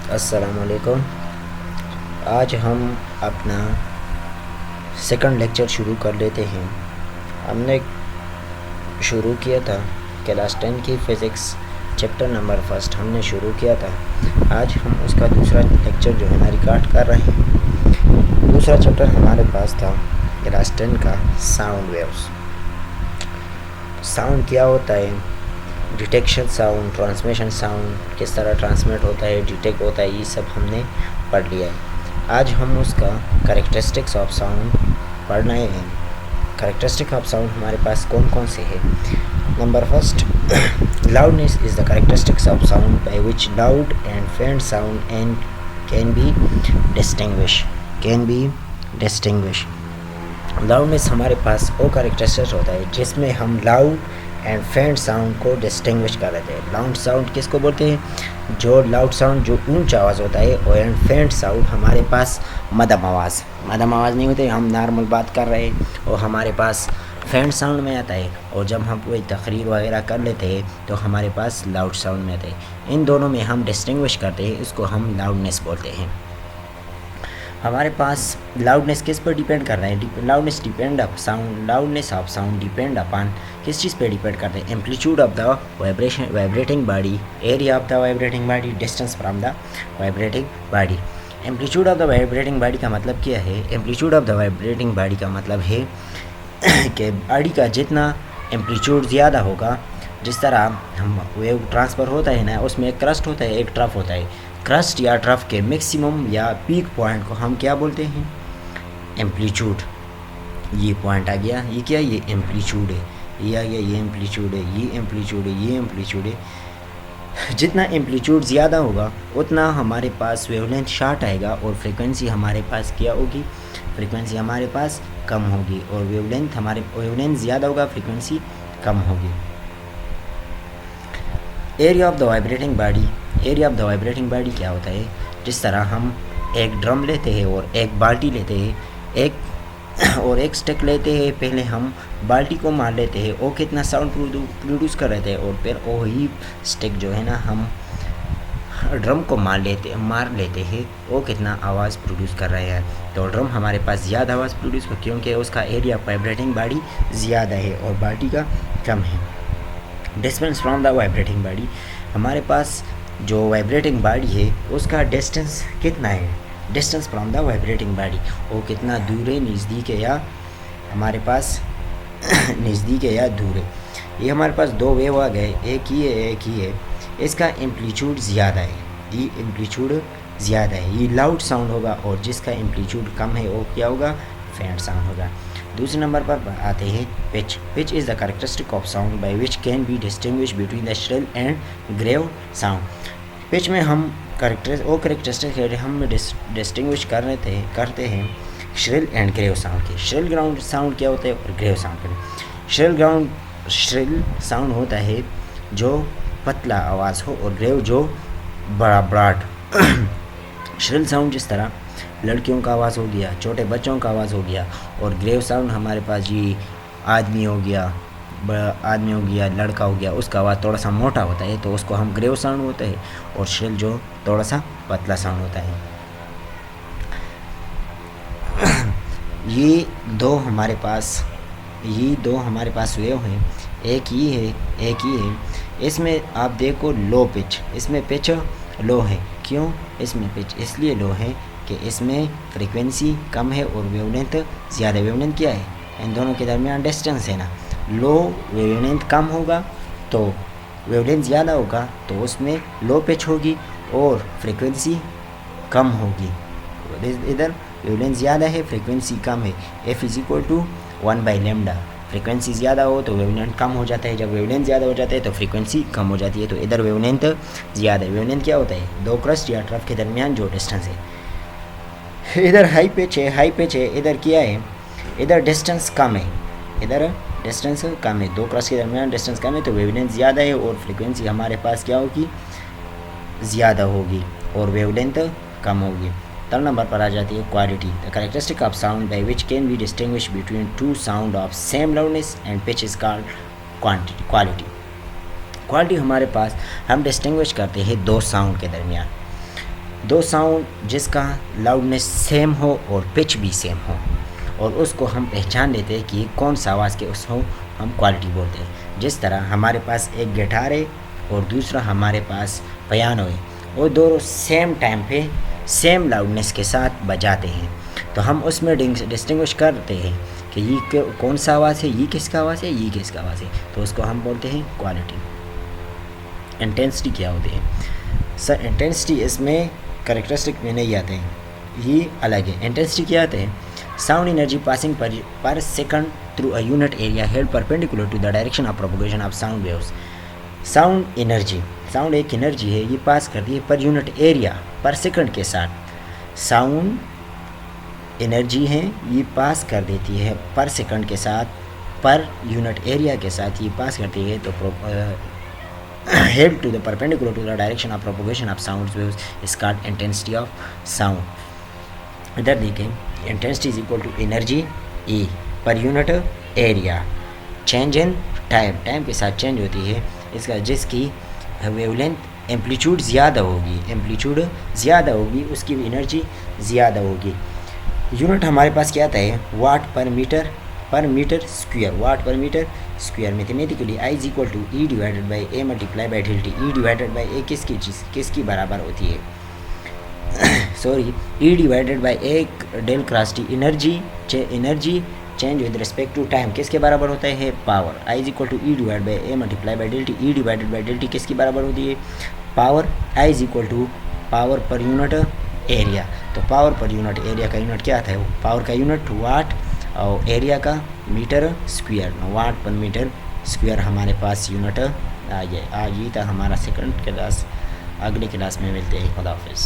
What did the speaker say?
अस्सलाम वालेकुम। आज हम अपना सेकंड लेक्चर शुरू कर लेते हैं। हमने शुरू किया था क्लास 10 की फ़िज़िक्स चैप्टर नंबर फर्स्ट हमने शुरू किया था। आज हम उसका दूसरा लेक्चर जो है ना रिकॉर्ड कर रहे हैं। दूसरा चैप्टर हमारे पास था क्लास 10 का साउंड वेव्स। साउंड क्या होता है, डिटेक्शन साउंड, ट्रांसमिशन साउंड किस तरह ट्रांसमिट होता है, डिटेक्ट होता है, ये सब हमने पढ़ लिया है। आज हम उसका कैरेक्टरिस्टिक्स ऑफ साउंड पढ़ रहे हैं। कैरेक्टरिस्टिक ऑफ साउंड हमारे पास कौन कौन से हैं। Number first, loudness is the characteristics of sound by which loud and faint sound and can be distinguish. Loudness हमारे पास वो कैरेक्टरिस्टिक्स होता है जिसमें हम लाउड एंड फेंट साउंड को डिस्टिंग्विश कर लेते हैं। लाउड साउंड किसको बोलते हैं? जो लाउड साउंड जो ऊंचा आवाज़ होता है, और एंड फेंट साउंड हमारे पास मध्यम आवाज़ नहीं होती। हम नॉर्मल बात कर रहे हैं और हमारे पास फेंट साउंड में आता है, और जब हम कोई तकरीर वगैरह कर लेते हैं तो हमारे पास लाउड साउंड में आता है। इन दोनों में हम डिस्टिंग्विश करते हैं, इसको हम लाउडनेस बोलते हैं। हमारे पास लाउडनेस किस पर डिपेंड कर रहा है? Loudness of sound depend upon किस चीज़ पे डिपेंड करते हैं? Amplitude of the vibrating body, area of the vibrating body, distance from the vibrating body. Amplitude of the vibrating body का मतलब क्या है? Amplitude of the vibrating body का मतलब है कि बॉडी का जितना एम्पलीट्यूड ज़्यादा होगा, जिस तरह हम वेव ट्रांसफ़र होता है ना, उसमें एक क्रस्ट होता है, एक ट्रफ होता है। क्रस्ट या ट्रफ के मैक्सिमम या पीक पॉइंट को हम क्या बोलते हैं? एम्पलीट्यूड। ये पॉइंट आ गया, ये क्या? ये एम्पलीट्यूड है। ये आ गया, ये एम्पलीट्यूड है, ये एम्पलीट्यूड है, ये एम्पलीट्यूड है। जितना एम्पलीट्यूड ज़्यादा होगा उतना हमारे पास वेवलेंथ शॉर्ट आएगा, और फ्रीक्वेंसी हमारे पास क्या होगी? फ्रीक्वेंसी हमारे पास कम होगी, और वेवलेंथ ज़्यादा होगा, फ्रीक्वेंसी कम होगी। Area of the vibrating vibrating body क्या होता है? जिस तरह हम एक ड्रम लेते हैं और एक बाल्टी लेते हैं, एक स्टिक लेते हैं। पहले हम बाल्टी को मार लेते हैं, वो कितना साउंड प्रोड्यूस कर रहे थे, और फिर वही स्टिक जो है ना हम ड्रम को मार लेते हैं, वो कितना आवाज़ प्रोड्यूस कर रहे हैं। तो ड्रम हमारे पास ज़्यादा आवाज़ प्रोड्यूस कर, क्योंकि उसका एरिया ऑफ वाइब्रेटिंग बॉडी ज़्यादा है और बाल्टी का कम है। Distance from the vibrating body, हमारे पास जो वाइब्रेटिंग बॉडी है उसका डिस्टेंस कितना है? Distance from the vibrating body, वो कितना दूर है, नज़दीक है या हमारे पास नज़दीक है या दूर है। ये हमारे पास दो वेव आ गए, एक ही है। इसका एम्पलीट्यूड ज़्यादा है, ये एम्पलीट्यूड ज़्यादा है, ये लाउड साउंड होगा, और जिसका एम्पलीट्यूड कम है वो क्या होगा? फेंट साउंड होगा। दूसरे नंबर पर आते हैं pitch is the characteristic of sound by which can be distinguish between the shrill and grave sound. Pitch में हम कैरेक्टरिस्टिक हम डिस्टिंग्विश करते हैं श्रिल एंड ग्रेव साउंड के। श्रिल ग्राउंड साउंड क्या होता है और ग्रेव साउंड क्या है? श्रिल साउंड होता है जो पतला आवाज़ हो, और ग्रेव जो बड़ा ब्राड। श्रिल साउंड जिस तरह लड़कियों का आवाज़ हो गया, छोटे बच्चों का आवाज़ हो गया, और ग्रेव साउंड हमारे पास ये आदमी हो गया, लड़का हो गया, उसका आवाज़ थोड़ा सा मोटा होता है, तो उसको हम ग्रेव साउंड होता है, और श्रिल जो थोड़ा सा पतला साउंड होता है। ये दो हमारे पास वेव हैं, एक ही है। इसमें आप देखो लो पिच, इसमें पिच लो है। क्यों इसमें पिच इसलिए लो है कि इसमें फ्रीक्वेंसी कम है और वेवलेंथ ज़्यादा। वेवलेंथ क्या है? इन दोनों के दरमियान डिस्टेंस है ना। लो वेवलेंथ कम होगा तो वेवलेंथ ज़्यादा होगा, तो उसमें लो पिच होगी और फ्रीक्वेंसी कम होगी। इधर वेवलेंथ ज़्यादा है, फ्रीक्वेंसी कम है। F = 1/λ। फ्रीक्वेंसी ज़्यादा हो तो वेवलेंथ कम हो जाता है, जब वेवलेंथ ज़्यादा हो जाता है तो फ्रीक्वेंसी कम हो जाती है। तो इधर वेवलेंथ ज़्यादा है। वेवलेंथ क्या होता है? दो क्रस्ट या ट्रफ के दरमियान जो डिस्टेंस है। इधर हाई पिच है, इधर क्या है? इधर डिस्टेंस कम है, दो क्रस्ट के दरमियान डिस्टेंस कम है, तो वेवलेंथ ज़्यादा है और फ्रीक्वेंसी हमारे पास क्या होगी? ज़्यादा होगी, और वेवलेंथ कम होगी। थर्ड नंबर पर आ जाती है quality. The characteristic of sound by which can be distinguish between two sound of same loudness and pitch is called quality हमारे पास हम डिस्टिंग्विश करते हैं दो साउंड के दरमियान। दो साउंड जिसका लाउडनेस सेम हो और पिच भी सेम हो, और उसको हम पहचान लेते हैं कि कौन सा आवाज़ के उसको हम क्वालिटी बोलते हैं। जिस तरह हमारे पास एक गिटार है और दूसरा हमारे पास पियानो है, और दोनों सेम टाइम पे सेम लाउडनेस के साथ बजाते हैं, तो हम उसमें डिस्टिंग्विश करते हैं कि ये कौन सा आवाज़ है, ये किसका आवाज़ है, ये किसका आवाज़ है, तो उसको हम बोलते हैं क्वालिटी। इंटेंसिटी क्या होती है सर? इंटेंसिटी इसमें करेक्टरिस्टिक में नहीं आते हैं, ये अलग है। इंटेंसिटी क्या आते हैं? Sound energy passing per second through a unit area held perpendicular to the direction of propagation of sound waves. Sound energy, sound एक एनर्जी है, ये पास करती है पर यूनिट एरिया पर सेकंड के साथ। साउंड एनर्जी है, ये पास कर देती है पर सेकंड के साथ, पर यूनिट एरिया के साथ ये पास करती है, तो held to the perpendicular to the direction of propagation of sound waves is called intensity of sound. इधर देखें, intensity is equal to energy E per unit area, change in time, time के साथ चेंज होती है इसका, जिसकी wavelength amplitude ज़्यादा होगी, एम्पलीट्यूड ज़्यादा होगी उसकी एनर्जी ज़्यादा होगी। यूनिट हमारे पास क्या आता है? वाट पर मीटर स्क्वायर, वाट पर metre square. Mathematically I is equal to E divided by A multiply by delta T. E divided by A किसकी बराबर होती है? Sorry, E divided by A del cross T, energy change with respect to time किसके बराबर होता है? Power. I is equal to E divide by A multiply by delta T. E divided by delta T किसकी बराबर होती है? Power. I is equal to power पर unit area. तो पावर पर यूनिट एरिया का यूनिट क्या आता है? पावर का यूनिट वाट और एरिया का मीटर स्क्वायर। वाट पर मीटर स्क्वायर हमारे पास यूनिट आ गया। आज ये था हमारा सेकंड क्लास, अगले क्लास में मिलते हैं। खुदा हाफिज़।